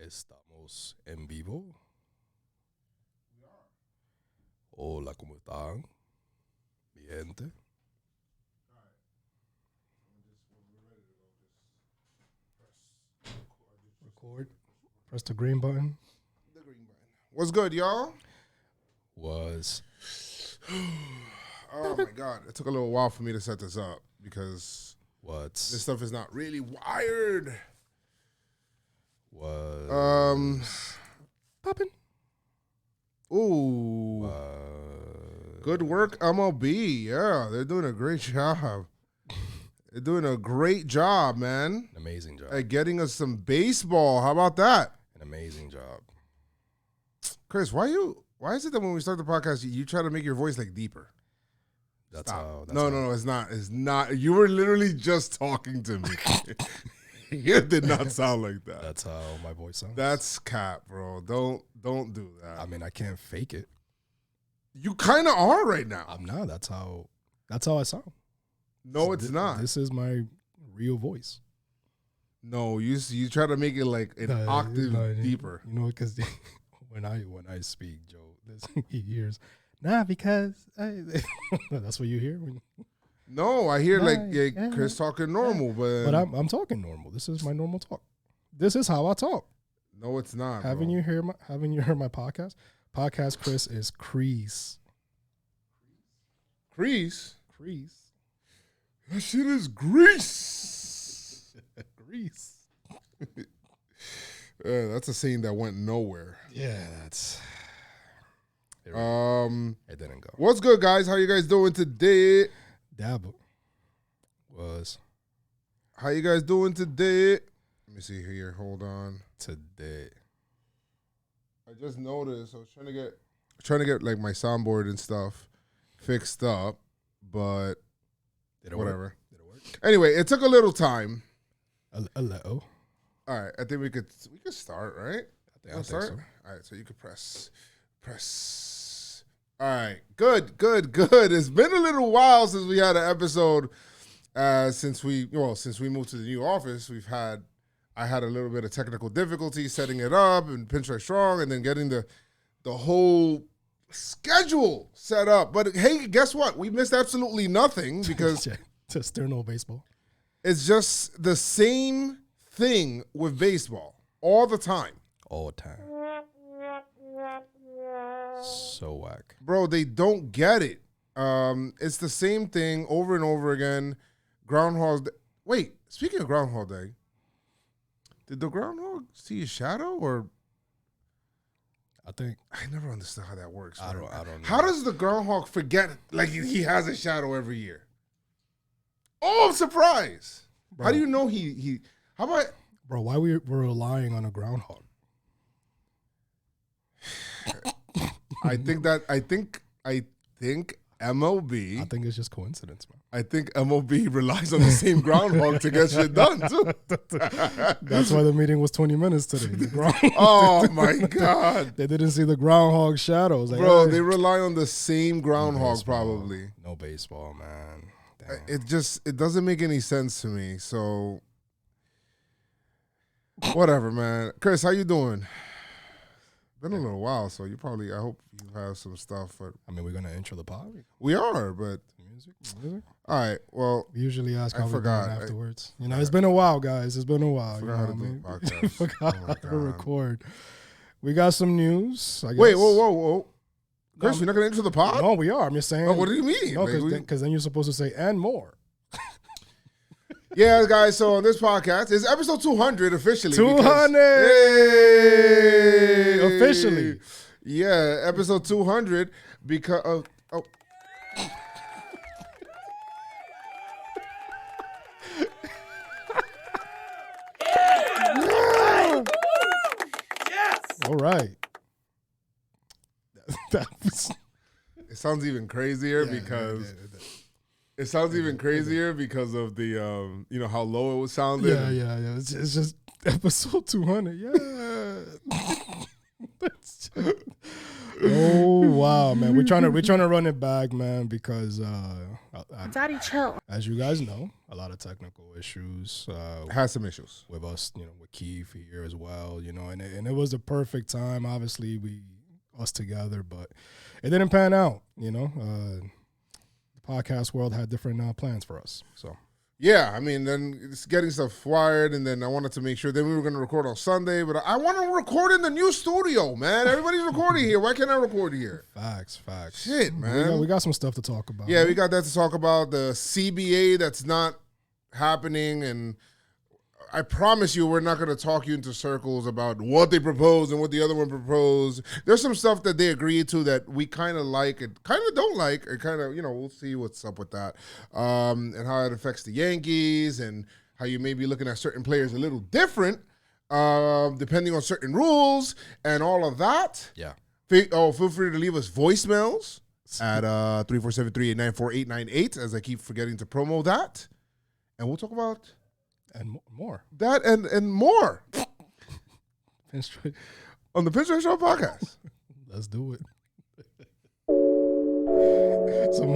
Estamos en vivo. Hola, ¿cómo están? Mi gente. Record. Press the green button. What's good, y'all? Was. Oh my God. It took a little while for me to set this up because What's. this stuff is not really wired. Was. Popping. Ooh. Good work, MLB. Yeah, they're doing a great job. They're doing a great job, man. An amazing job. At getting us some baseball. How about that? An amazing job. Chris, why is it that when we start the podcast, you try to make your voice like deeper? That's Stop. how. No, it's not. It's not. You were literally just talking to me. It did not sound like that. That's how my voice sounds. That's cap, bro. Don't do that. I mean, I can't fake it. You kind of are right now. I'm not. That's how I sound. No, it's not. This is my real voice. No, you try to make it like an octave deeper. You know, because when I speak, Joe, he hears, because that's what you hear. No, I hear Chris talking normal, but I'm talking normal. This is my normal talk. This is how I talk. No, it's not. Haven't you heard my podcast? Podcast Chris is Crease. Crease? That shit is grease. Grease. That's a saying that went nowhere. Yeah, that's. It didn't go. What's good, guys? How you guys doing today? Dabble was. How you guys doing today? Let me see here. Hold on. Today. I just noticed I was trying to get like my soundboard and stuff fixed up, but whatever. Did it work? Anyway, it took a little time. A little. All right, I think we could start, right? I think so. All right, so you could press. All right, good. It's been a little while since we had an episode. Since we moved to the new office, I had a little bit of technical difficulty setting it up and PinstripeStrong, and then getting the whole schedule set up. But hey, guess what? We missed absolutely nothing because just no baseball. It's just the same thing with baseball all the time. All the time. So whack. Bro, they don't get it. It's the same thing over and over again. Groundhog Day. Wait, speaking of Groundhog Day, did the groundhog see a shadow or? I think I never understood how that works. I don't know. How does the groundhog forget like he has a shadow every year? Oh, I'm surprised. Bro, how do you know he? How about? Bro, why we're relying on a groundhog? I think MLB. I think it's just coincidence, man. I think MLB relies on the same groundhog to get shit done too. That's why the meeting was 20 minutes today. Oh my God! They didn't see the groundhog shadows, like, bro. Hey. They rely on the same groundhog probably. No baseball, man. Damn. It doesn't make any sense to me. So whatever, man. Chris, how you doing? Been a little while, so I hope you have some stuff. But I mean, we're gonna intro the pod. We are, but music. All right. Well, we usually ask how we're doing afterwards. I it's been a while, guys. It's been a while. Forgot how to do a podcast. Forgot how to record. We got some news. I guess. Wait, whoa. Chris, you're not gonna intro the pod? No, we are. I'm just saying. Oh, what do you mean? No, because then you're supposed to say and more. Yeah, guys, so on this podcast, it's episode 200 officially. 200! Hey! Officially. Yeah, episode 200 because of... Oh. Yeah! Yes! All right. It sounds even crazier because... It sounds even crazier because of the, how low it was sounding. Yeah. It's just episode 200. Yeah. Oh wow, man. We're trying to run it back, man, because Daddy, chill. as you guys know, a lot of technical issues. Has some issues with us, with Keith here as well, and it was the perfect time. Obviously, us together, but it didn't pan out. The podcast world had different plans for us. So yeah, I mean, then it's getting stuff wired, and then I wanted to make sure. Then we were going to record on Sunday, but I want to record in the new studio, man. Everybody's recording here. Why can't I record here? Facts. Shit, man. We got some stuff to talk about. Yeah, we got that to talk about. The CBA that's not happening, and I promise you we're not going to talk you into circles about what they proposed and what the other one proposed. There's some stuff that they agreed to that we kind of like and kind of don't like, and kind of, we'll see what's up with that, and how it affects the Yankees, and how you may be looking at certain players a little different depending on certain rules and all of that. Yeah. Feel free to leave us voicemails at 347-389-4898, as I keep forgetting to promo that. And we'll talk about... And more. That and more. Pinstripe. On the PinstripeStrong podcast. Let's do it. So,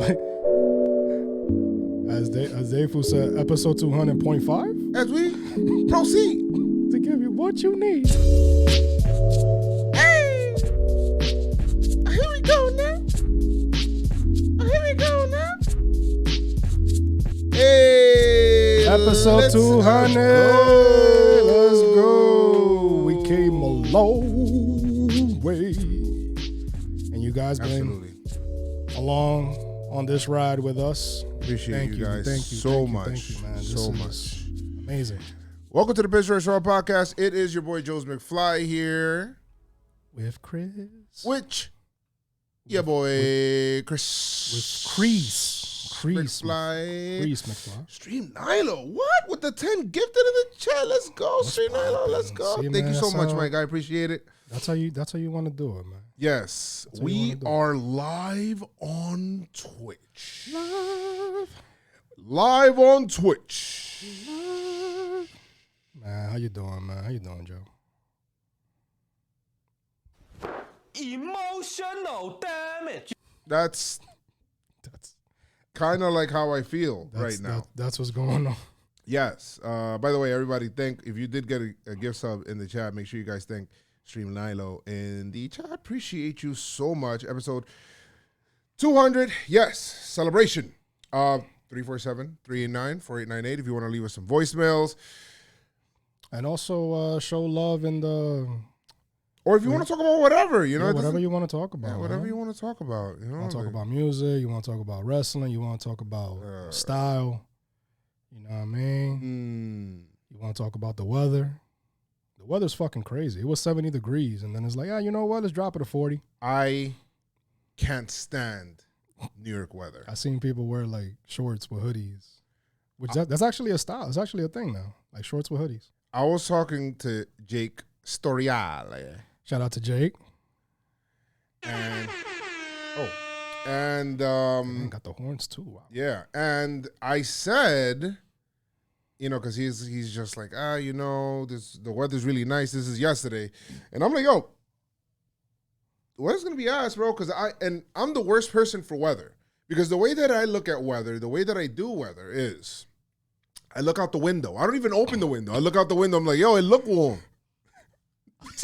as Dave said, episode 200.5. As we proceed to give you what you need. Hey! Here we go now. Hey! Episode 200. Let's go. We came a long way. And you guys been along on this ride with us. Appreciate you guys so much. Man. So much. Amazing. Welcome to the PinstripeStrong podcast. It is your boy Joe's McFly here. With Chris. Your boy Chris. With Crease. McFly. Stream Nilo. What? With the 10 gifted in the chat. Let's go, Stream Nilo. Let's go. Thank you so much, Mike. I appreciate it. That's how you want to do it, man. Yes. We are live on Twitch. Live on Twitch. Man, how you doing, man? How you doing, Joe? Emotional damage. That's kind of like how I feel right now. That's what's going on. Yes. By the way, everybody, if you did get a gift sub in the chat, make sure you guys thank Stream Nilo in the chat. Appreciate you so much. Episode 200. Yes. Celebration. 347-389-4898 if you want to leave us some voicemails. And also show love in the... Or if you want to talk about whatever, whatever you want to talk about. Yeah, whatever you want to talk about. You want to talk about music. You want to talk about wrestling. You want to talk about style. You know what I mean? You want to talk about the weather. The weather's fucking crazy. It was 70 degrees, and then it's like, you know what? Let's drop it to 40. I can't stand New York weather. I seen people wear like shorts with hoodies, which that's actually a style. It's actually a thing now, like shorts with hoodies. I was talking to Jake Storiale. Shout out to Jake. And got the horns too. Wow. Yeah, and I said, because he's just like, the weather's really nice. This is yesterday, and I'm like, yo, the weather's gonna be ass, bro. Because I'm the worst person for weather, because the way that I look at weather, the way that I do weather is, I look out the window. I don't even open the window. I look out the window. I'm like, yo, it look warm. What's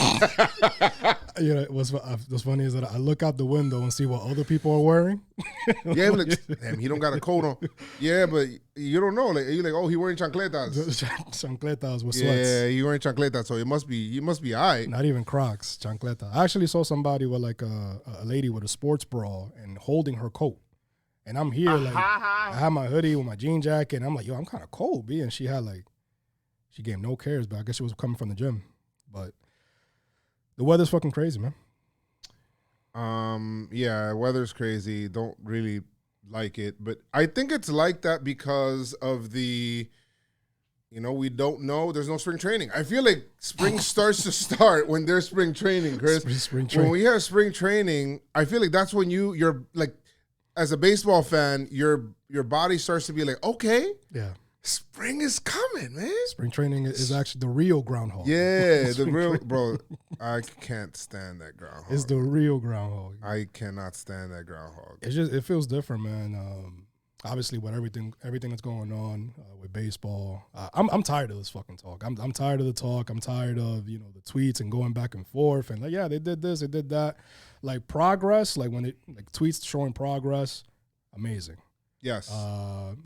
funny is that I look out the window and see what other people are wearing. Yeah, like, damn, he don't got a coat on. Yeah, but you don't know. Like, you're like, oh, he wearing chancletas. Chancletas with sweats. Yeah, he wearing chancletas, so he must be all right. Not even Crocs, chancleta. I actually saw somebody with like a lady with a sports bra and holding her coat. And I'm here, like, I have my hoodie with my jean jacket, and I'm like, yo, I'm kind of cold, B. And she gave no cares, but I guess she was coming from the gym. But the weather's fucking crazy, man. Yeah, weather's crazy. Don't really like it, but I think it's like that because of the, we don't know. There's no spring training. I feel like spring starts to start when there's spring training, Chris. Spring training. When we have spring training, I feel like that's when you're like, as a baseball fan, your body starts to be like, okay, yeah, Spring is coming, man. Spring training is actually the real groundhog. Yeah, the real bro. I can't stand that groundhog. It's the real groundhog. I cannot stand that groundhog. It feels different, man. Obviously, with everything that's going on with baseball, I'm tired of this fucking talk. I'm tired of the talk. I'm tired of the tweets and going back and forth and like, yeah, they did this, they did that. Like progress, like when tweets showing progress, amazing. Yes.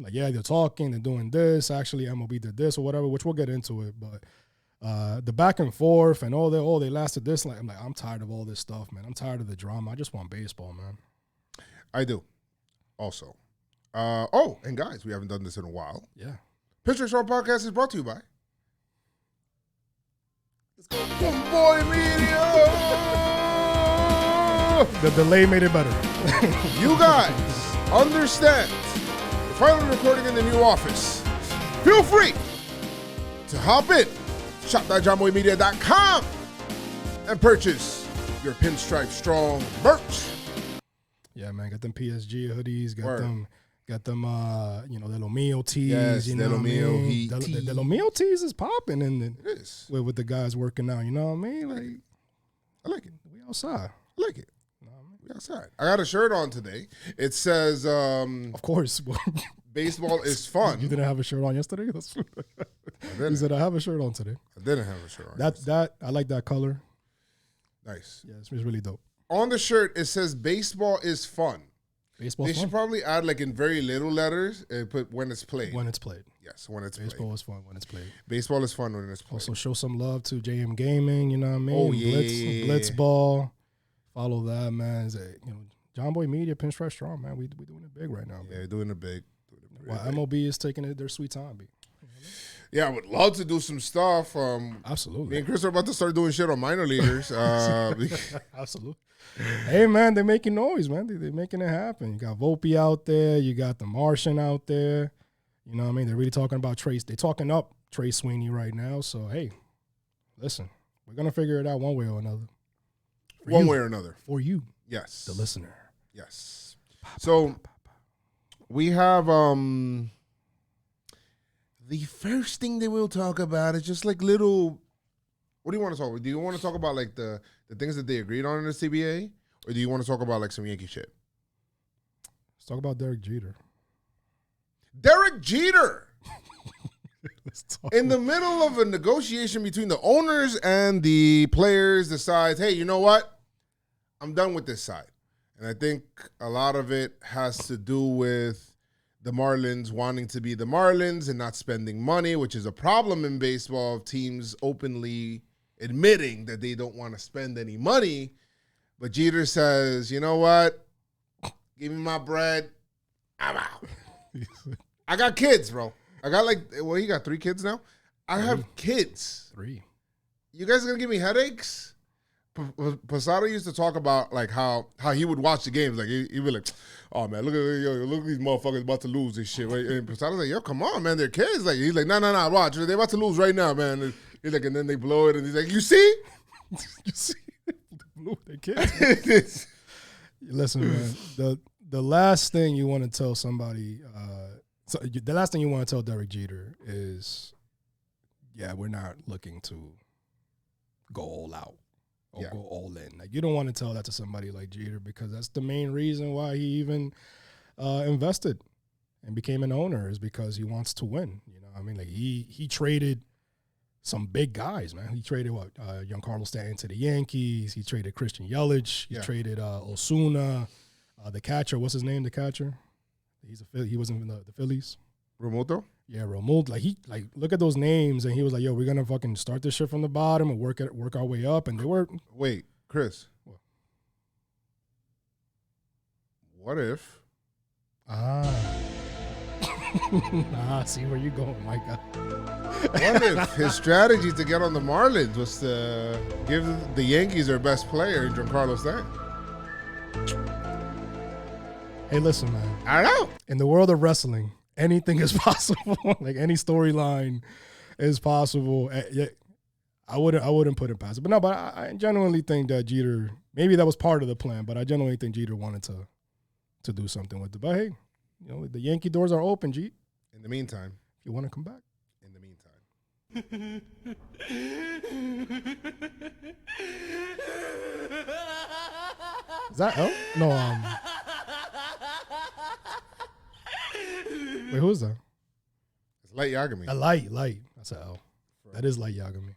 Like, yeah, they're talking, they're doing this. Actually, MLB did this or whatever, which we'll get into it. But the back and forth and they lasted this. Like, I'm tired of all this stuff, man. I'm tired of the drama. I just want baseball, man. I do. Also. And guys, we haven't done this in a while. Yeah. PinstripeStrong podcast is brought to you by Jomboymedia. The delay made it better. You guys understand. We're finally recording in the new office. Feel free to hop in, shop.jomboymedia.com, and purchase your PinstripeStrong merch. Yeah, man, got them PSG hoodies, got them, the Lo Mio tees. Yes, you the know Lo what I Mio mean? heat The Lo Mio tees is popping, and It is. with the guys working out. You know what I mean? Like, I like it. we outside. I like it. We outside. I got a shirt on today. It says, Of course. baseball is fun. You didn't have a shirt on yesterday? You said I have a shirt on today. I didn't have a shirt on. That I like that color. Nice. Yeah, it's really dope. On the shirt, it says baseball is fun. Baseball They fun. should probably add like in very little letters and put when it's played. When it's played. Yes, when it's Baseball played. is fun when it's played. Baseball is fun when it's played. Also show some love to JM Gaming, you know what I mean? Oh, yeah. Blitzball. Follow that, man. It's Jomboymedia, PinstripeStrong, man. We doing it big right now. Yeah, doing it big. While MLB is taking it their sweet time, B. Yeah, I would love to do some stuff. Me Absolutely. and Chris are about to start doing shit on minor leaguers. Absolutely. Hey, man, they're making noise, man. They're making it happen. You got Volpe out there. You got the Martian out there. You know what I mean? They're really talking about Trace. They're talking up Trey Sweeney right now. So, hey, listen, we're going to figure it out one way or another. One way or another. For you, Yes. the listener. Yes. So we have the first thing that we'll talk about is just like little. What do you want to talk about? Do you want to talk about like the things that they agreed on in the CBA, or do you want to talk about like some Yankee shit? Let's talk about Derek Jeter. Derek Jeter, Let's talk. in the middle of a negotiation between the owners and the players, decides, hey, you know what? I'm done with this side. And I think a lot of it has to do with the Marlins wanting to be the Marlins and not spending money, which is a problem in baseball of teams openly admitting that they don't want to spend any money. But Jeter says, you know what? Give me my bread. I'm out. I got kids, bro. I got he got 3 kids now? I have kids. 3. You guys are going to give me headaches? Posada used to talk about like how he would watch the games. Like he'd be like, "Oh man, look at these motherfuckers about to lose this shit." Right? And Posada's like, "Yo, come on, man, they're kids." Like he's like, "No, watch, they're about to lose right now, man." And he's like, and then they blow it, and he's like, "You see? You see, they kids." Listen, man. The last thing you want to tell somebody, the last thing you want to tell Derek Jeter is, yeah, we're not looking to go all out. Or go all in. Like, you don't want to tell that to somebody like Jeter, because that's the main reason why he even invested and became an owner, is because he wants to win. You know what I mean? Like, he traded some big guys, man. He traded Giancarlo Stanton to the Yankees. He traded Christian Yelich. He traded Osuna, the catcher. What's his name? The catcher. He was in the Phillies. Remoto? Yeah, Romuald. Like look at those names, and he was like, "Yo, we're gonna fucking start this shit from the bottom and work our way up." And they were. Wait, Chris. What if? See where you going, my God. What if his strategy to get on the Marlins was to give the Yankees their best player, Giancarlo Stanton? Hey, listen, man. I don't know. In the world of wrestling, anything is possible. Like, any storyline is possible. I wouldn't put it past it. But no, I genuinely think that Jeter, maybe that was part of the plan, but I genuinely think Jeter wanted to do something with it. But hey, the Yankee doors are open, Jeet. In the meantime, If You want to come back? In the meantime. Is that L? No, wait, who is that? It's Light Yagami. A light. That's an L. That is Light Yagami.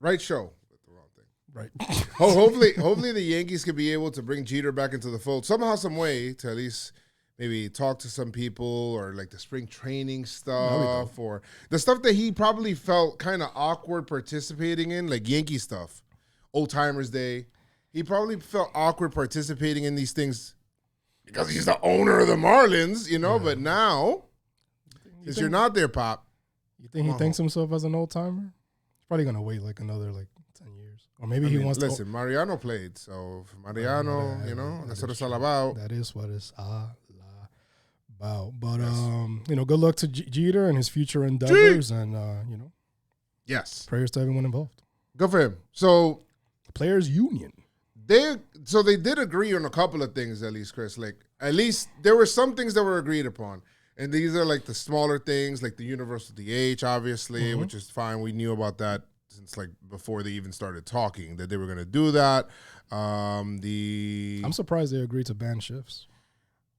Right show. The wrong thing. Right. Hopefully the Yankees could be able to bring Jeter back into the fold somehow, some way, to at least maybe talk to some people, or like the spring training stuff, or the stuff that he probably felt kind of awkward participating in, like Yankee stuff, Old Timers Day. He probably felt awkward participating in these things because he's the owner of the Marlins, you know. Yeah. But now, since you're not there, Pop, you think he thinks himself as an old timer? He's probably gonna wait like another 10 years, or maybe he wants. Listen, Mariano played, so Mariano, you know, that's what it's all about. That is what it's all about. But you know, good luck to Jeter and his future endeavors, and you know, yes, prayers to everyone involved. Good for him. So, players union. They did agree on a couple of things, at least, Chris. Like, at least there were some things that were agreed upon. And these are like the smaller things, like the universal DH, obviously, which is fine. We knew about that since like before they even started talking, that they were going to do that. I'm surprised they agreed to ban shifts.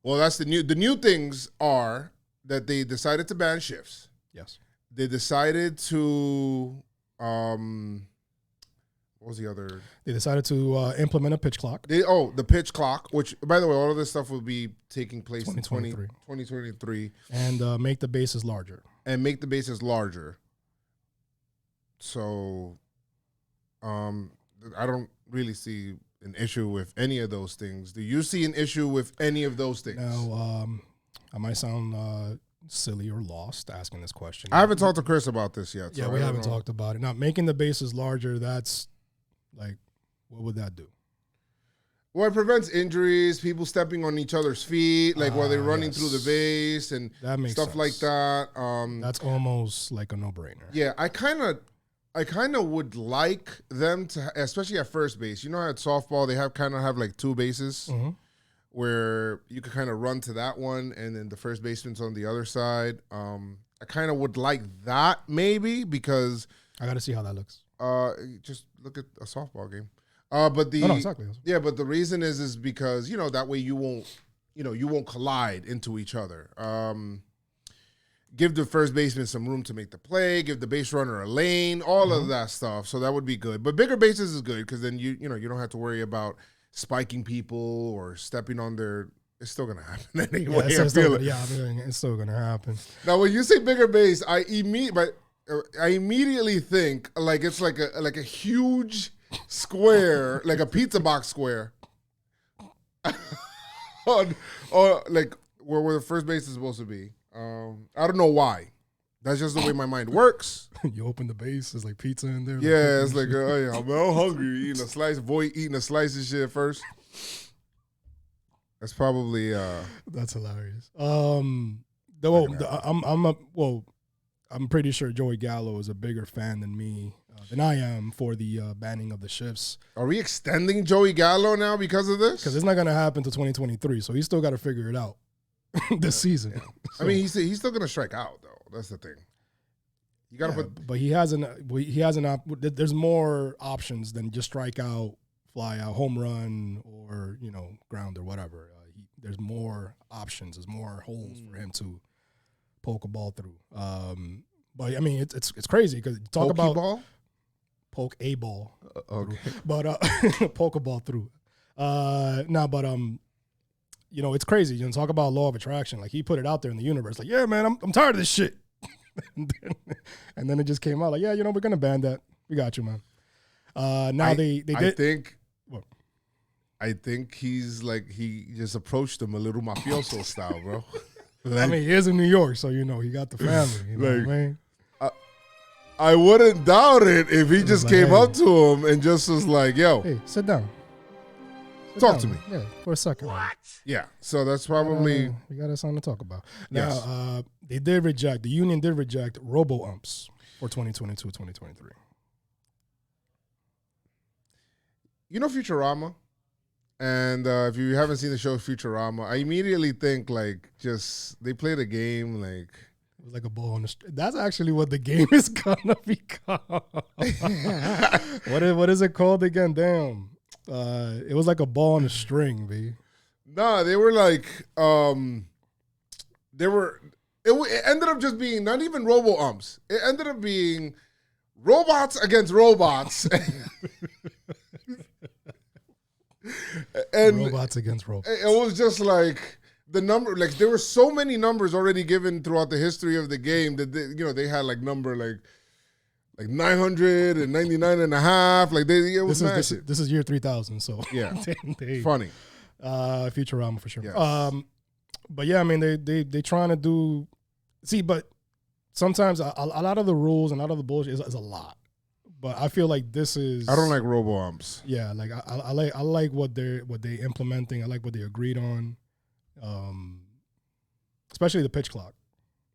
Well, that's the new things are that they decided to ban shifts. Yes. They decided to what was the other? They decided to implement a pitch clock. The pitch clock, which, by the way, all of this stuff will be taking place 2023. And make the bases larger. So I don't really see an issue with any of those things. Do you see an issue with any of those things? Now, I might sound silly or lost asking this question. I haven't talked to Chris about this yet. Yeah, we haven't talked about it. Now, making the bases larger, that's like, what would that do? Well, it prevents injuries, people stepping on each other's feet, like while they're running through the base and stuff like that. That's almost like a no-brainer. Yeah, I kind of would like them to, especially at first base. You know how at softball they have like two bases where you could kind of run to that one and then the first baseman's on the other side. I kind of would like that maybe, because I got to see how that looks. Just look at a softball game. But exactly. Yeah, but the reason is because, you know, that way you won't collide into each other. Give the first baseman some room to make the play, give the base runner a lane, all of that stuff. So that would be good. But bigger bases is good because then you don't have to worry about spiking people or stepping on their. It's still gonna happen anyway. It's still gonna happen. Now, when you say bigger base, I immediately think like it's like a huge square, like a pizza box square, or like where the first base is supposed to be. I don't know why. That's just the way my mind works. You open the base, there's like pizza in there. Yeah, it's like, I'm all hungry. Eating a slice of shit first. That's probably. That's hilarious. I'm pretty sure Joey Gallo is a bigger fan than me, than I am for the banning of the shifts. Are we extending Joey Gallo now because of this? Because it's not going to happen until 2023, so he's still got to figure it out this season. Yeah. So, I mean, he's still going to strike out, though. That's the thing. You got to but he hasn't. There's more options than just strike out, fly out, home run, or ground or whatever. There's more options. There's more holes for him to poke a ball through. But I mean, it's crazy because talk about ball? Poke a ball, okay, through, but poke a ball through. It's crazy. Talk about law of attraction. Like he put it out there in the universe. Like, yeah, man, I'm tired of this shit. and then it just came out like, yeah, we're gonna ban that. We got you, man. They did. I think he's like he just approached them a little mafioso style, bro. Like, I mean, he is in New York, so he got the family. You know what I mean? I wouldn't doubt it if he just came up to him and just was like, "Yo, hey, sit down. Talk to me." Yeah, for a second. What? Yeah. So that's probably we got something to talk about. Yes. Now, the union did reject robo-umps for 2022-2023. You know Futurama? And if you haven't seen the show Futurama, I immediately think like just they played a game like It was like a ball on the string. That's actually what the game is gonna become. What is it called again? Damn. It was like a ball on a string, B. Nah, they were like, it ended up just being not even robo-umps. It ended up being robots against robots. And robots against robots. It was just like the number, like there were so many numbers already given throughout the history of the game that they had like number like 999 and a half. Like it was massive. This is year 3000, so yeah, funny. Futurama for sure. Yes. But yeah, I mean they trying to do. See, but sometimes a lot of the rules and a lot of the bullshit is a lot. But I feel like this is. I don't like robo-umps. Yeah, like I like what they implementing. I like what they agreed on, especially the pitch clock.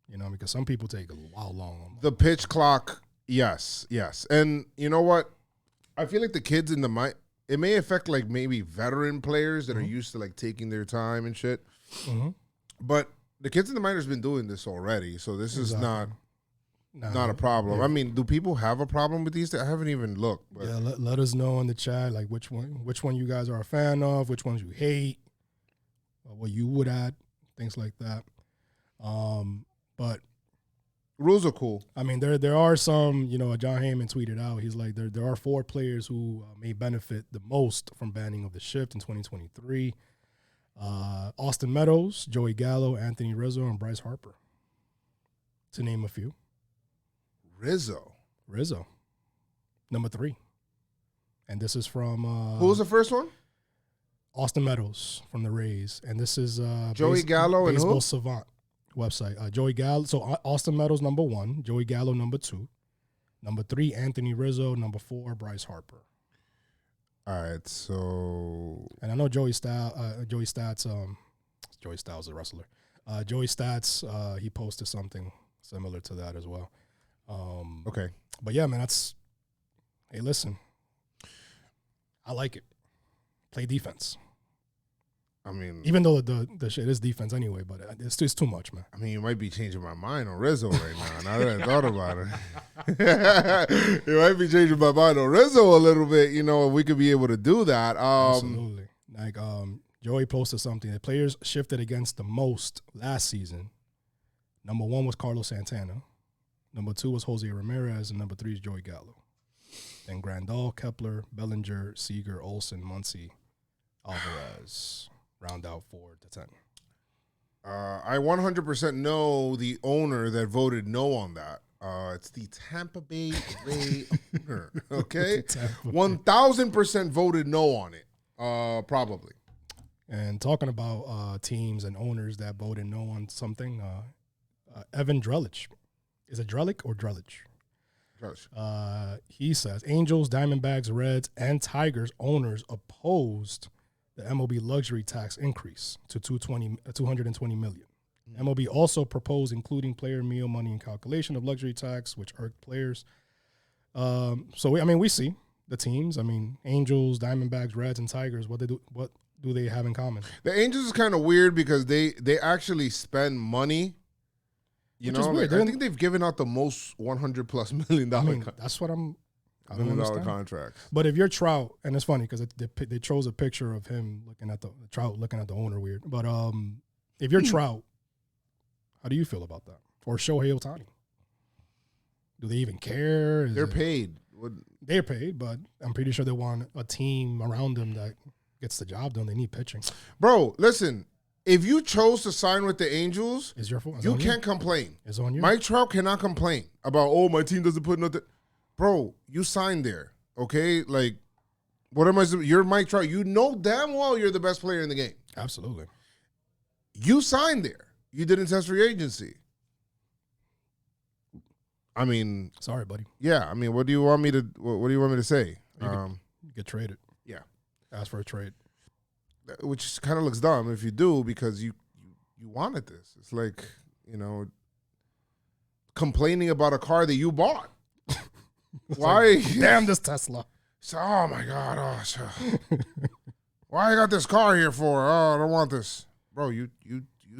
You know, because some people take a while long. The pitch clock, yes, and you know what? I feel like the kids in the it may affect like maybe veteran players that are used to like taking their time and shit. Mm-hmm. But the kids in the minors been doing this already, so this is not a problem. Yeah. I mean, do people have a problem with these? I haven't even looked. But. Yeah, let us know in the chat like which one you guys are a fan of, which ones you hate, or what you would add, things like that. But rules are cool. I mean, there are some. You know, John Heyman tweeted out. He's like, there are 4 players who may benefit the most from banning of the shift in 2023. Austin Meadows, Joey Gallo, Anthony Rizzo, and Bryce Harper, to name a few. Rizzo, number 3, and this is from who was the first one? Austin Meadows from the Rays, and this is Joey Gallo and Baseball who? Savant website. Joey Gallo. So Austin Meadows number 1, Joey Gallo number 2, number 3 Anthony Rizzo, number 4 Bryce Harper. All right, so and I know Joey Styles, Joey Styles is a wrestler. Joey Stats, he posted something similar to that as well. Okay, but yeah, man, hey, listen, I like it. Play defense. I mean, even though the shit is defense anyway, but it's too much, man. I mean, you might be changing my mind on Rizzo right now. Now that I thought about it, you might be changing my mind on Rizzo a little bit. You know, we could be able to do that. Absolutely. Like Joey posted something. The players shifted against the most last season. Number 1 was Carlos Santana. Number 2 was Jose Ramirez, and number 3 is Joey Gallo. Then Grandal, Kepler, Bellinger, Seager, Olsen, Muncy, Alvarez. Round out 4 to 10. I 100% know the owner that voted no on that. It's the Tampa Bay Ray owner. Okay, 1,000% voted no on it. Probably. And talking about teams and owners that voted no on something, Evan Drellich. Is it Drellich or Drellich? Drellich. He says Angels, Diamondbacks, Reds, and Tigers owners opposed the MLB luxury tax increase to $220 million. MLB also proposed including player meal money in calculation of luxury tax, which irked players. We see the teams. I mean, Angels, Diamondbacks, Reds, and Tigers. What do they have in common? The Angels is kind of weird because they actually spend money. You know, like, I think they've given out the most $100+ million. I mean, that's what I don't understand. Contract. But if you're Trout, and it's funny because they chose a picture of him looking at the Trout looking at the owner weird. But if you're Trout, how do you feel about that? Or Shohei Ohtani? Do they even care? They're paid. They're paid, but I'm pretty sure they want a team around them that gets the job done. They need pitching. Bro, listen. If you chose to sign with the Angels, it's your fault. You can't complain. It's on you. Mike Trout cannot complain about, my team doesn't put nothing. Bro, you signed there, okay? Like, what am I saying? You're Mike Trout. You know damn well you're the best player in the game. Absolutely. You signed there. You didn't test free agency. I mean, sorry, buddy. Yeah, I mean, what do you want me to say? You get traded. Yeah. Ask for a trade. Which kind of looks dumb if you do because you wanted this. It's like, complaining about a car that you bought. Why? Like, damn this Tesla. So, oh my God. Why I got this car here for? Oh, I don't want this. Bro, you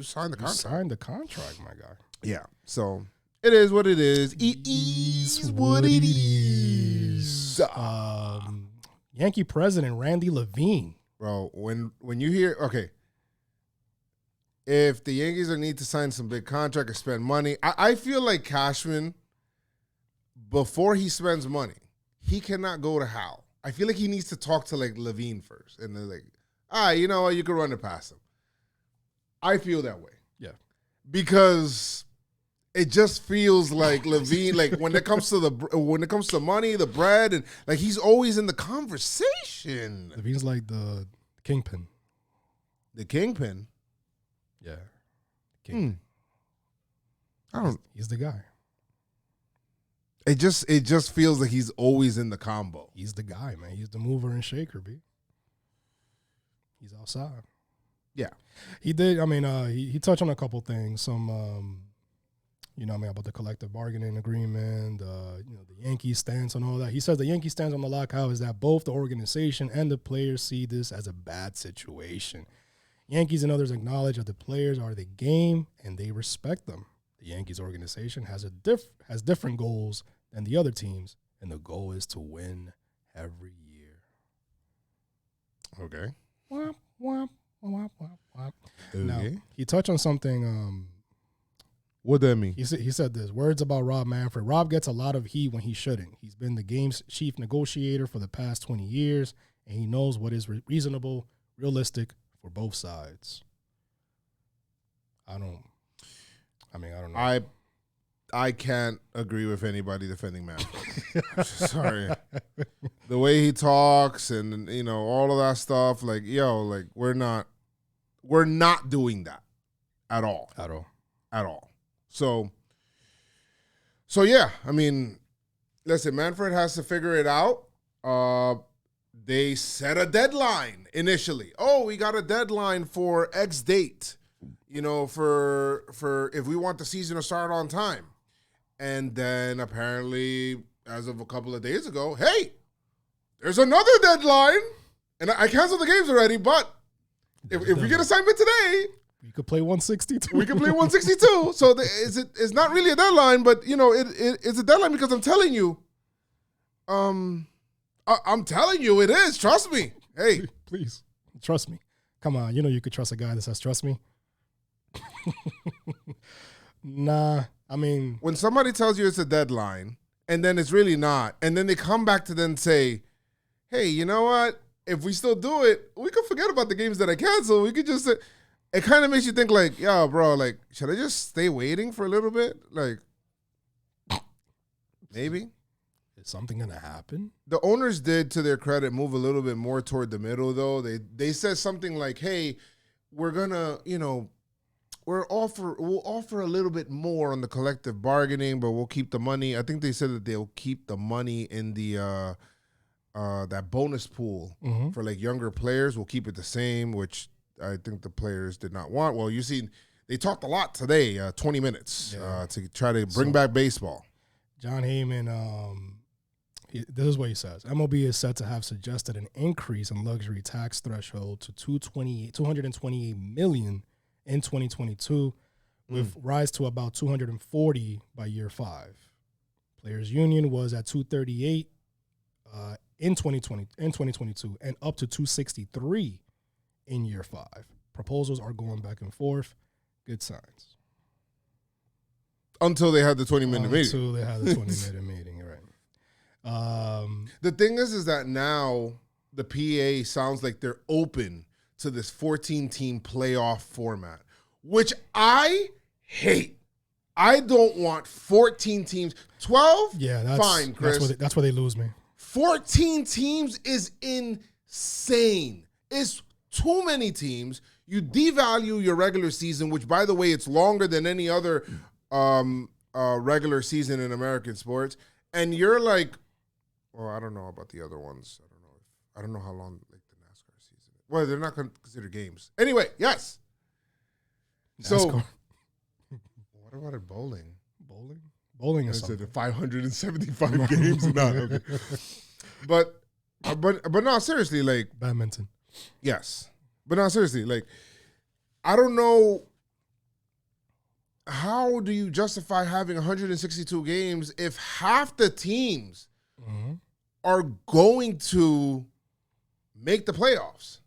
signed the contract. You signed the contract, my guy. Yeah. So it is what it is. It is what it is. Yankee president Randy Levine. Bro, when you hear, okay, if the Yankees need to sign some big contract or spend money, I feel like Cashman, before he spends money, he cannot go to Hal. I feel like he needs to talk to like Levine first. And they're like, you know what, you can run it past him. I feel that way. Yeah. Because it just feels like Levine, like when it comes to money, the bread, and like he's always in the conversation. Levine's like the kingpin. The kingpin? Yeah. Kingpin. He's the guy. It just feels like he's always in the combo. He's the guy, man. He's the mover and shaker, B. He's outside. Yeah. He did, I mean, he touched on a couple things. Some about the collective bargaining agreement, the Yankees stance on all that. He says the Yankees stance on the lockout is that both the organization and the players see this as a bad situation. Yankees and others acknowledge that the players are the game and they respect them. The Yankees organization has different goals than the other teams, and the goal is to win every year. Okay. Womp, womp, womp, womp, womp. Okay. Now, he touched on something. What that mean? He said this, words about Rob Manfred. Rob gets a lot of heat when he shouldn't. He's been the game's chief negotiator for the past 20 years, and he knows what is reasonable, realistic for both sides. I don't know. I can't agree with anybody defending Manfred. Sorry. The way he talks and all of that stuff, like we're not doing that at all. At all. So yeah, I mean, listen, Manfred has to figure it out. They set a deadline initially. Oh, we got a deadline for X date, for if we want the season to start on time. And then apparently, as of a couple of days ago, hey, there's another deadline. And I canceled the games already, but if we get assignment today, we could play 162. We can play 162. So it's not really a deadline, but it's a deadline because I'm telling you, I'm telling you it is. Trust me. Hey, please trust me. Come on, you could trust a guy that says trust me. Nah, I mean, when somebody tells you it's a deadline and then it's really not, and then they come back to then say, hey, you know what? If we still do it, we could forget about the games that I canceled. We could just. It kind of makes you think like, yo, bro, like, should I just stay waiting for a little bit? Like, maybe. Is something going to happen? The owners did, to their credit, move a little bit more toward the middle, though. They said something like, hey, we're going to, we'll offer a little bit more on the collective bargaining, but we'll keep the money. I think they said that they'll keep the money in the that bonus pool for, like, younger players. We'll keep it the same, which I think the players did not want. Well, you see, they talked a lot today, 20 minutes, to try to bring back baseball. John Heyman, this is what he says. MLB is said to have suggested an increase in luxury tax threshold to $228 million in 2022, with rise to about 240 by year 5. Players Union was at 238 in 2022 and up to 263 in year 5. Proposals are going back and forth. Good signs. Until they had the 20-minute meeting. Until they had the 20-minute meeting, right. The thing is that now the PA sounds like they're open to this 14-team playoff format, which I hate. I don't want 14 teams. 12? Yeah, that's fine, Chris. That's where they lose me. 14 teams is insane. It's too many teams. You devalue your regular season, which, by the way, it's longer than any other regular season in American sports. And you're like, well, I don't know about the other ones. I don't know how long like the NASCAR season is. Well, they're not considered games. Anyway, yes. NASCAR. So, what about it bowling? Bowling is something. 575 games. No, okay. But no, seriously, like badminton. Yes. But no, seriously, like, I don't know how do you justify having 162 games if half the teams are going to make the playoffs?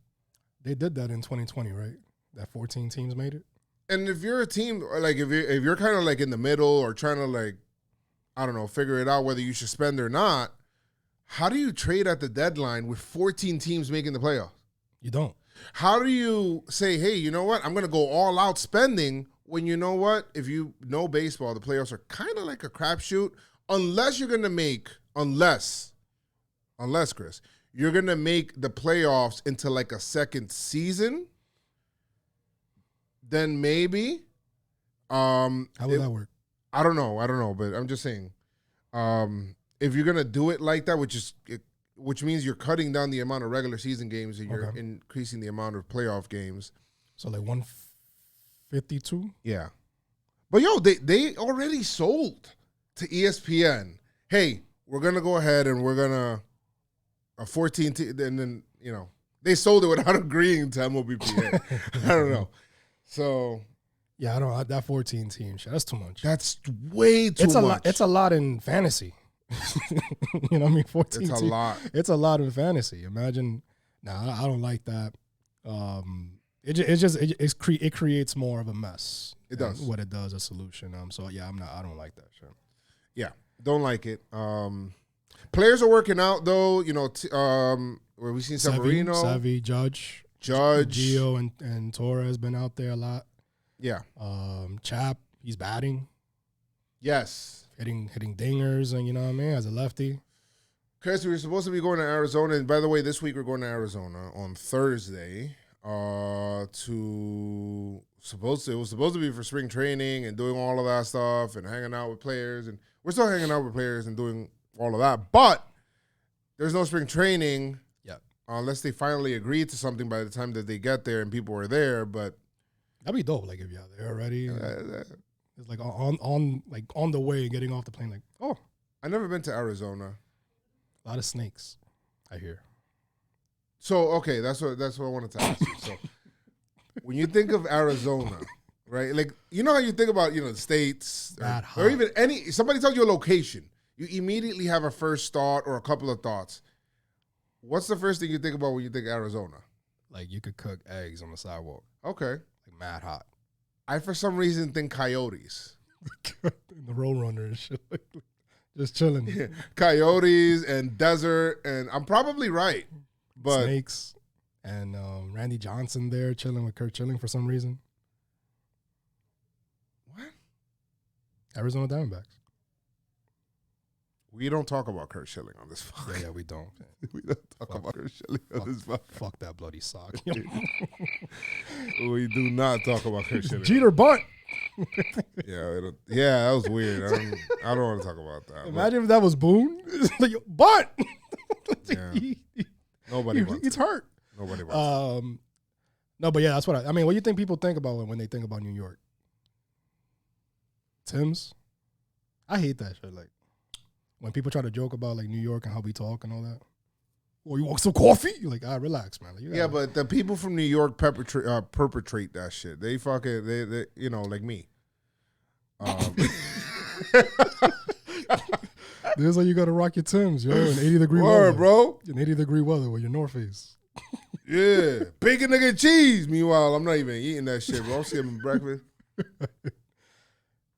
They did that in 2020, right? That 14 teams made it. And if you're a team, like if you're kind of like in the middle or trying to like, I don't know, figure it out whether you should spend or not, how do you trade at the deadline with 14 teams making the playoffs? You don't. How do you say, hey, you know what? I'm going to go all out spending when you know what? If you know baseball, the playoffs are kind of like a crapshoot unless you're going to make, unless, Chris, you're going to make the playoffs into like a second season. Then maybe. How would that work? I don't know, but I'm just saying, if you're gonna do it like that, which means you're cutting down the amount of regular season games and you're increasing the amount of playoff games. So like 152. Yeah, but they already sold to ESPN. Hey, we're gonna go ahead and we're gonna a 14 and then they sold it without agreeing to MLBPA. I don't know. So, yeah, I don't. That 14 team shit. That's too much. That's way too much. It's a lot in fantasy. You know what I mean? 14. It's a lot. It's a lot in fantasy. Imagine. Nah, I don't like that. It creates more of a mess. It does what it does a solution. So yeah, I don't like that shit. Yeah, don't like it. Players are working out though. Where we seen Severino, Savvy, Judge, Gio and Torres been out there a lot. Yeah. Chap, he's batting. Yes. Hitting dingers, and you know what I mean, as a lefty. Chris, we were supposed to be going to Arizona, and by the way, this week we're going to Arizona on Thursday. It was supposed to be for spring training and doing all of that stuff and hanging out with players, and we're still hanging out with players and doing all of that, but there's no spring training. Unless they finally agree to something by the time that they get there and people are there, but that'd be dope. Like if you're there already, it's like on the way, getting off the plane. Like, oh, I never been to Arizona. A lot of snakes, I hear. So okay, that's what I wanted to ask you. So when you think of Arizona, right? Like you know how you think about the states or even somebody tells you a location, you immediately have a first thought or a couple of thoughts. What's the first thing you think about when you think Arizona? Like you could cook eggs on the sidewalk. Okay. Like mad hot. I, for some reason, think coyotes. The Roadrunner and shit. Just chilling. Yeah. Coyotes and desert, and I'm probably right. But snakes and Randy Johnson there chilling with Kurt Schilling for some reason. What? Arizona Diamondbacks. We don't talk about Kurt Schilling on this podcast. Yeah, we don't. We don't talk about Kurt Schilling on this podcast. Fuck that bloody sock. We do not talk about Kurt Schilling. Jeter bunt. Yeah, that was weird. I don't want to talk about that. Imagine if that was Boone. Like, bunt. Yeah. Nobody wants He's hurt. Nobody wants No, but yeah, that's what I mean. What do you think people think about when they think about New York? Tim's? I hate that shit. Like, when people try to joke about like New York and how we talk and all that. Or you want some coffee? You're like, relax, man. Like, but the people from New York perpetrate that shit. They fucking, they like me. This is how you got to rock your Timbs, yo. In 80-degree weather, bro. In 80-degree weather with your North Face. Yeah. Bacon, nigga, and cheese. Meanwhile, I'm not even eating that shit, bro. I'm skipping breakfast.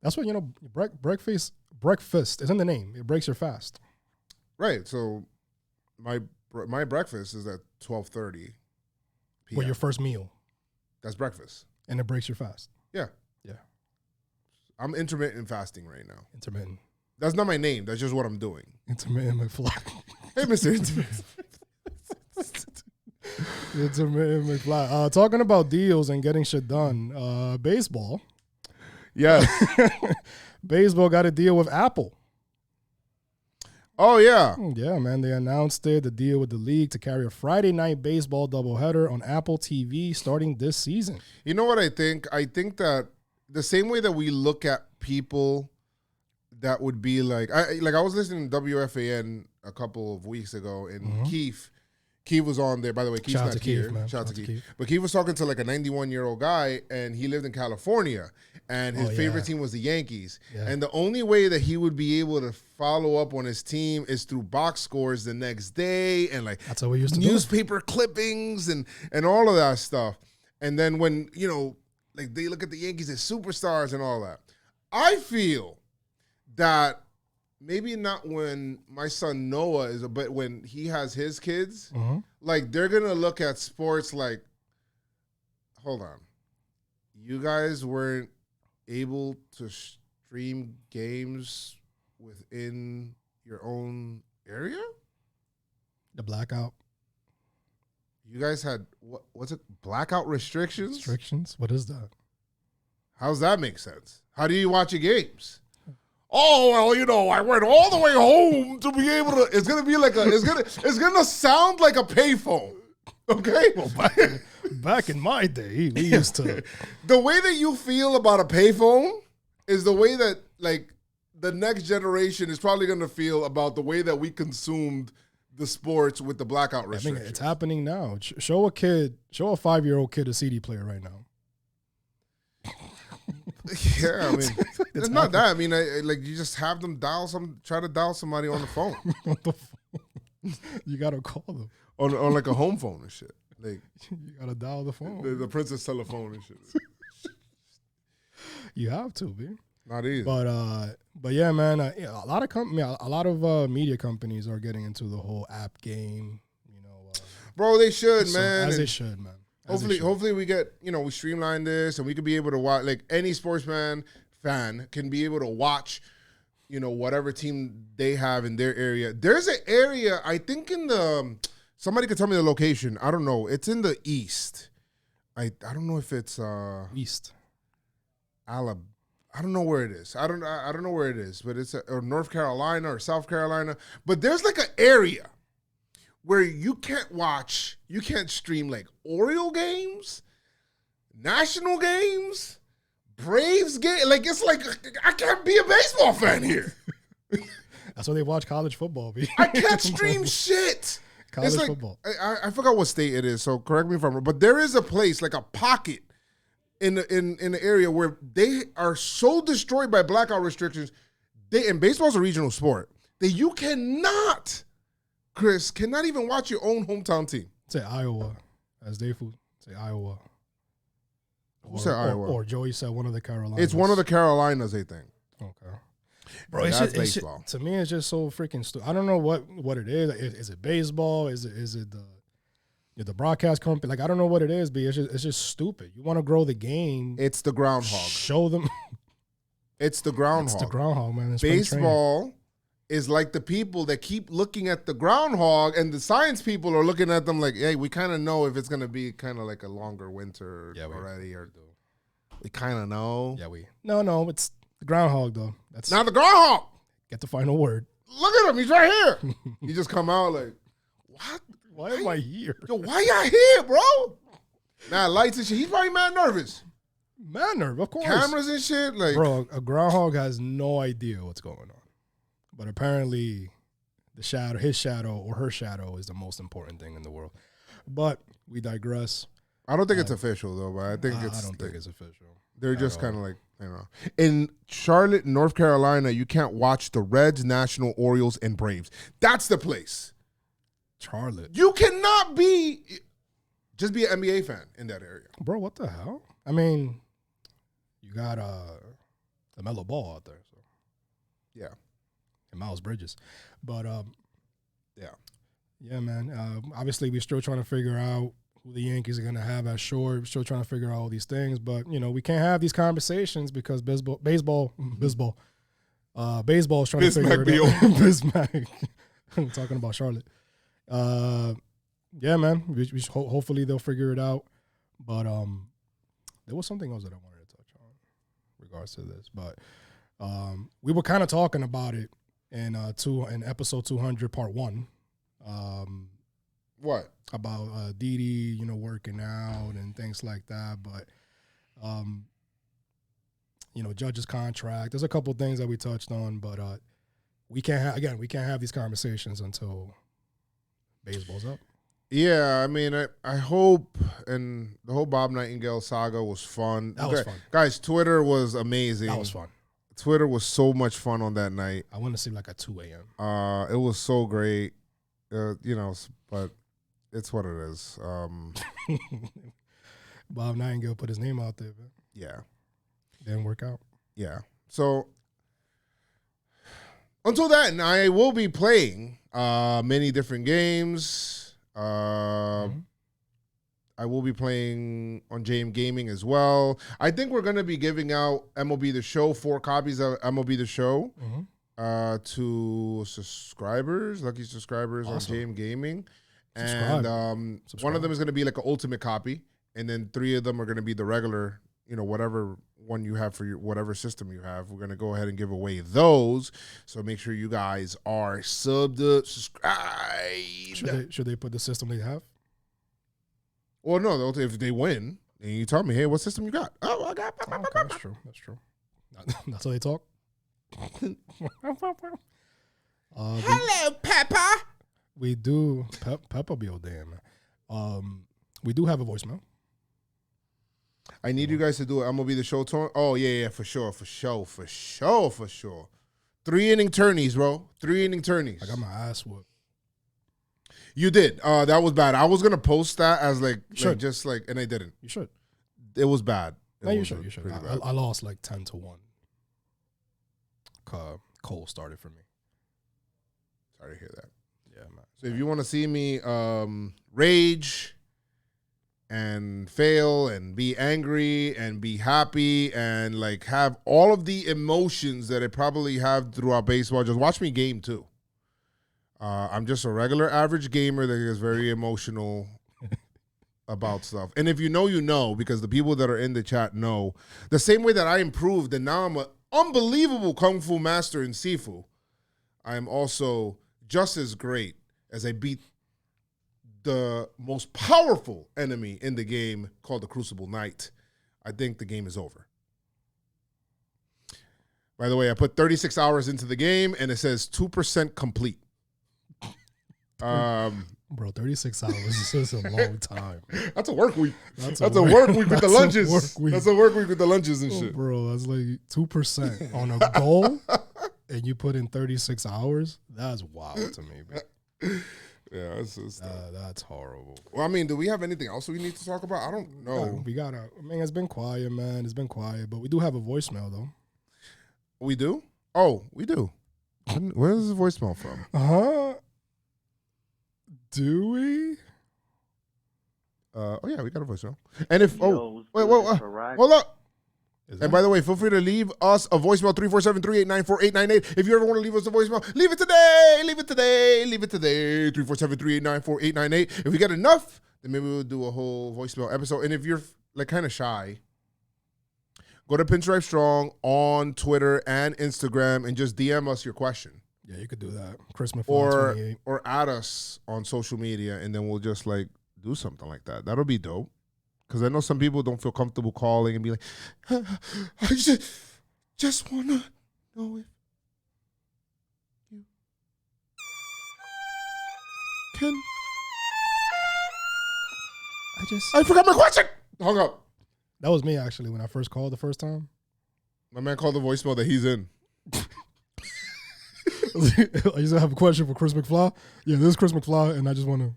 That's what, breakfast is in the name. It breaks your fast. Right. So my breakfast is at 12:30 p.m. Well, your first meal. That's breakfast. And it breaks your fast. Yeah. Yeah. I'm intermittent fasting right now. Intermittent. That's not my name. That's just what I'm doing. Intermittent McFly. Hey, Mr. Intermittent. Intermittent McFly. Talking about deals and getting shit done. Baseball. Yes. Baseball got a deal with Apple. Oh, yeah. Yeah, man. They announced it, the deal with the league to carry a Friday night baseball doubleheader on Apple TV starting this season. You know what I think? I think that the same way that we look at people that would be like I was listening to WFAN a couple of weeks ago, and Keith Keith was on there. By the way, Keith's not here. Keith, man. Shout out to Keith. But Keith was talking to like a 91-year-old guy, and he lived in California, and his favorite team was the Yankees. Yeah. And the only way that he would be able to follow up on his team is through box scores the next day, and like that's how we used to newspaper clippings and all of that stuff. And then when, like they look at the Yankees as superstars and all that. I feel that maybe not when my son Noah but when he has his kids, like they're going to look at sports like, hold on, you guys weren't able to stream games within your own area? The blackout. You guys had, what's it, blackout restrictions? Restrictions? What is that? How's that make sense? How do you watch your games? Oh, well, I went all the way home to be able to. It's gonna be like it's gonna sound like a payphone. Okay. Well, back in my day, we used to. The way that you feel about a payphone is the way that like the next generation is probably gonna feel about the way that we consumed the sports with the blackout restrictions. I mean, it's happening now. Show a 5-year-old kid a CD player right now. Yeah, I mean, it's not that. I mean, like you just have them try to dial somebody on the phone. You gotta call them on like a home phone and shit. Like you gotta dial the phone. The princess telephone and shit. You have to be. Not easy. But yeah, man. A lot of media companies are getting into the whole app game. Bro, they should, man. As they should, man. Hopefully we get, we streamline this and we could be able to watch, like any sportsman fan can be able to watch, whatever team they have in their area. There's an area, I think somebody could tell me the location. I don't know. It's in the East. I don't know if it's East. Alabama. I don't know where it is. I don't know where it is, but it's or North Carolina or South Carolina. But there's like an area where you can't stream like Oriole games, national games, Braves game. Like it's like I can't be a baseball fan here. That's why they watch college football. I can't stream shit. College football. I forgot what state it is, so correct me if I'm wrong. But there is a place, like a pocket in the area where they are so destroyed by blackout restrictions. And baseball's a regional sport that you cannot. Chris, cannot even watch your own hometown team. Say Iowa, as they say Iowa. Who said Iowa? Or Joey said one of the Carolinas. It's one of the Carolinas, I think. Okay. Bro, yeah, that's baseball. To me, it's just so freaking stupid. I don't know what it is. Is it baseball? Is it the broadcast company? Like, I don't know what it is, but it's just stupid. You want to grow the game. It's the groundhog. Show them. It's the groundhog. It's the groundhog, man. It's baseball is like the people that keep looking at the groundhog, and the science people are looking at them like, hey, we kind of know if it's going to be kind of like a longer winter already. Or we kind of know. Yeah, No, it's the groundhog, though. That's not the groundhog. Get the final word. Look at him. He's right here. He just come out like, what? Why am I here? Yo, why y'all here, bro? Nah, lights and shit. He's probably mad nervous. Mad nerve, of course. Cameras and shit. Like, bro, a groundhog has no idea what's going on. But apparently, his shadow or her shadow is the most important thing in the world. But we digress. I don't think it's official, though, but I think I don't think it's official. They're just kind of like, In Charlotte, North Carolina, you can't watch the Reds, National, Orioles, and Braves. That's the place. Charlotte. You cannot just be an NBA fan in that area. Bro, what the hell? I mean, you got LaMelo Ball out there. So. Yeah. And Miles Bridges. But, yeah. Yeah, man. Obviously, we're still trying to figure out who the Yankees are going to have at short. We're still trying to figure out all these things. But, we can't have these conversations because baseball is trying to figure it out. Bismack. I'm talking about Charlotte. Yeah, man. Hopefully they'll figure it out. But there was something else that I wanted to touch on in regards to this. But we were kind of talking about it in episode 200, part 1. What? About Didi, working out and things like that. But, Judge's contract. There's a couple things that we touched on, but we can't have these conversations until baseball's up. Yeah, I mean, I hope, and the whole Bob Nightingale saga was fun. That was fun. Guys, Twitter was amazing. That was fun. Twitter was so much fun on that night. I went to sleep like at 2 a.m. It was so great. But it's what it is. Bob Nightingale put his name out there, man. Yeah. Didn't work out. Yeah. So until then, I will be playing many different games. I will be playing on JM Gaming as well. I think we're going to be giving out MLB The Show, 4 copies of MLB The Show to subscribers, lucky subscribers on JM Gaming. Subscribe. And one of them is going to be like an ultimate copy, and then 3 of them are going to be the regular, whatever one you have for your whatever system you have. We're going to go ahead and give away those. So make sure you guys are subscribed. Should they put the system they have? Well, no, if they win, and you tell me, hey, what system you got? Oh, I got. Okay, that's true. That's true. That's how they talk. Hello, Peppa. We do. Peppa be old damn. We do have a voicemail. I need you guys to do it. I'm gonna be the show tour. Oh yeah, for sure. 3-inning tourneys, bro. 3-inning tourneys. I got my ass whooped. You did. That was bad. I was gonna post that as and I didn't. You should. It was bad. You should. I lost like 10-1. Cole started for me. Sorry to hear that. Yeah, man. So if you want to see me rage and fail and be angry and be happy and like have all of the emotions that I probably have throughout baseball, just watch me game too. I'm just a regular average gamer that is very emotional about stuff. And if you know, because the people that are in the chat know, the same way that I improved and now I'm an unbelievable Kung Fu master in Sifu, I am also just as great as I beat the most powerful enemy in the game called the Crucible Knight. I think the game is over. By the way, I put 36 hours into the game and it says 2% complete. Bro, 36 hours is a long time. That's a work week. That's a work week with the lunches. That's a work week with the lunches and shit. Bro, that's like 2% on a goal and you put in 36 hours? That's wild to me, bro. Yeah, that's horrible. Well, I mean, do we have anything else we need to talk about? I don't know. It's been quiet, man. It's been quiet, but we do have a voicemail, though. We do? Oh, we do. Where's the voicemail from? Do we? Oh, yeah, we got a voicemail. And if, hold up. And by the way, feel free to leave us a voicemail, 347-389-4898. If you ever want to leave us a voicemail, leave it today. 347-389-4898. If we get enough, then maybe we'll do a whole voicemail episode. And if you're like kind of shy, go to PinstripeStrong on Twitter and Instagram and just DM us your question. Yeah, you could do that. Chris McFly 28. Or add us on social media, and then we'll just like do something like that. That'll be dope. Because I know some people don't feel comfortable calling and be like, I just want to know if you can. I forgot my question. Hung up. That was me, actually, when I first called the first time. My man called the voicemail that he's in. I used to have a question for Chris McFly. Yeah, this is Chris McFly, and I just want to.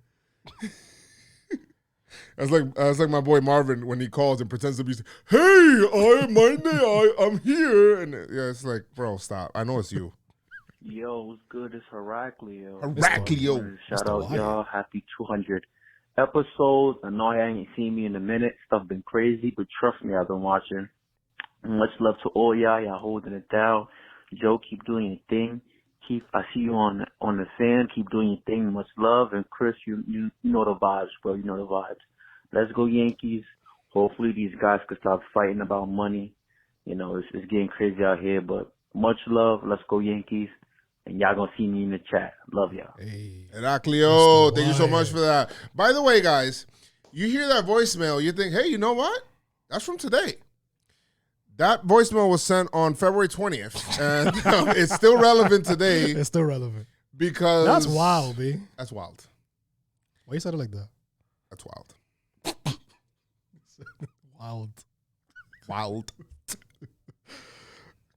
That's like my boy Marvin when he calls and pretends to be, hey, I'm here. And yeah, it's like, bro, stop. I know it's you. Yo, what's good? It's Heraclio. Shout out, y'all. Happy 200 episodes. I know I ain't seen me in a minute. Stuff been crazy, but trust me, I've been watching. Much love to all y'all. Y'all holding it down. Joe, keep doing your thing. I see you on the fan. Keep doing your thing. Much love. And Chris, you know the vibes, bro. You know the vibes. Let's go Yankees. Hopefully these guys could stop fighting about money. You know, it's getting crazy out here, but much love. Let's go Yankees. And y'all gonna see me in the chat. Love y'all. Hey, Heraclio, thank you so much for that. By the way, guys, you hear that voicemail, you think, hey, you know what? That's from today. That voicemail was sent on February 20th, and it's still relevant today. It's still relevant. Because that's wild, B. That's wild. Why you said it like that? That's wild. Wild.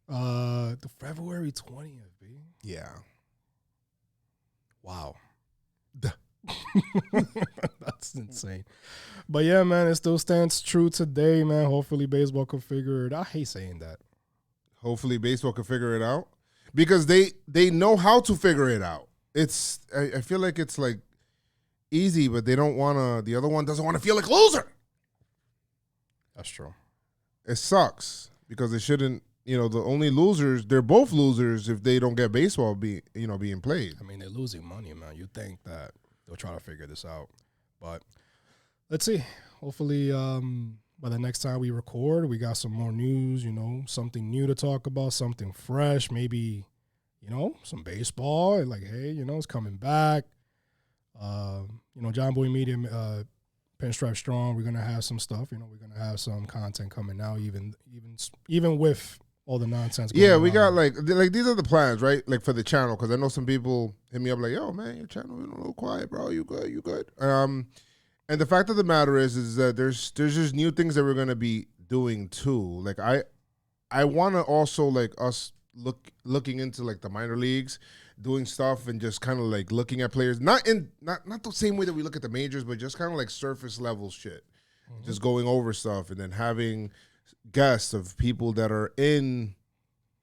The February 20th, B. Yeah. Wow. That's insane. But yeah, man, it still stands true today, man. Hopefully baseball can figure it out. I hate saying that. Hopefully baseball can figure it out because they know how to figure it out. It's I feel like it's like easy, but they don't want to. The other one doesn't want to feel like a loser. That's true. It sucks because they shouldn't. You know, the only losers, they're both losers if they don't get baseball being played. I mean, they're losing money, man. You think that they'll try to figure this out. But let's see. Hopefully, by the next time we record, we got some more news, something new to talk about, something fresh, maybe, some baseball. Like, hey, it's coming back. Jomboymedia, PinstripeStrong, we're going to have some stuff. We're going to have some content coming out, even with all the nonsense going on. We got like these are the plans, right? Like for the channel, because I know some people hit me up like, yo, man, your channel is a little quiet, bro. You good. And the fact of the matter is that there's just new things that we're going to be doing too. Like I want to also like us looking into like the minor leagues, doing stuff and just kind of like looking at players, not the same way that we look at the majors, but just kind of like surface level shit, just going over stuff and then having guests of people that are in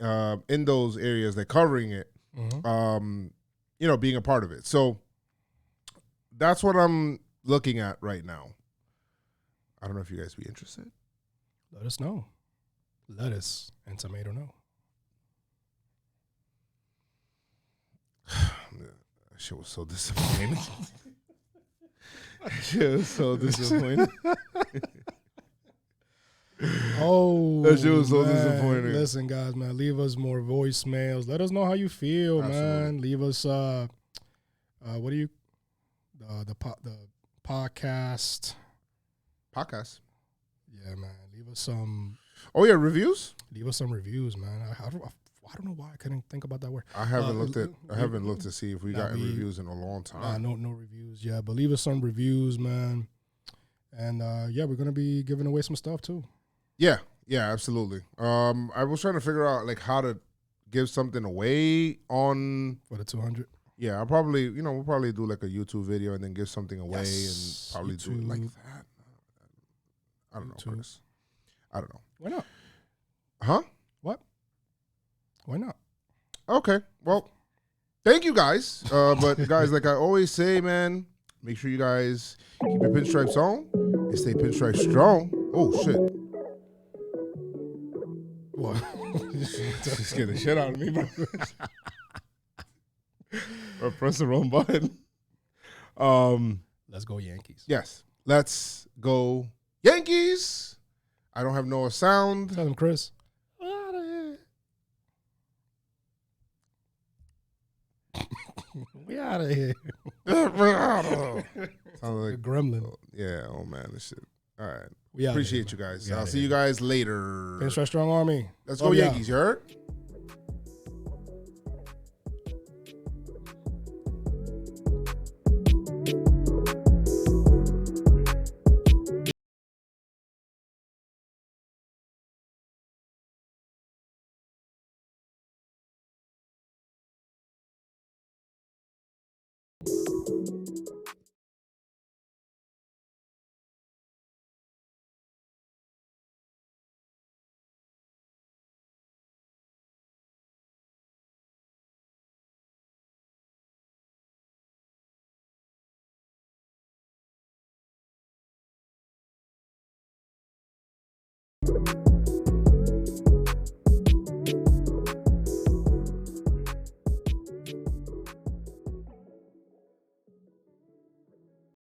those areas, like covering it, being a part of it. So that's what I'm looking at right now. I don't know if you guys be interested. Let us know. Lettuce and tomato know. That shit was so disappointing. Shit was so disappointing. That shit was so disappointing. Listen, guys, man, leave us more voicemails. Let us know how you feel, man. Leave us the podcast. Podcast. Yeah, man. Leave us some. Oh yeah, reviews. Leave us some reviews, man. I don't know why I couldn't think about that word. I haven't looked to see if we got any reviews in a long time. No reviews yet, but leave us some reviews, man. And we're gonna be giving away some stuff too. Yeah, absolutely. I was trying to figure out like how to give something away on for the 200. Yeah, we'll probably do like a YouTube video and then give something away and probably YouTube. Do it like that. I don't know, Chris. I don't know. Why not? Huh? What? Why not? Okay. Well, thank you guys. But guys, like I always say, man, make sure you guys keep your pinstripes on and stay pinstripe strong. Oh shit. What? Just scared the shit out of me, bro. Or press the wrong button. Let's go Yankees. Yes. Let's go Yankees. I don't have no sound. Tell them, Chris. We out of here. Sounds like a gremlin. Yeah. Oh man, this shit. All right. We appreciate you guys. I'll see you guys later. PinstripeStrong Army. Let's go Yankees. You heard?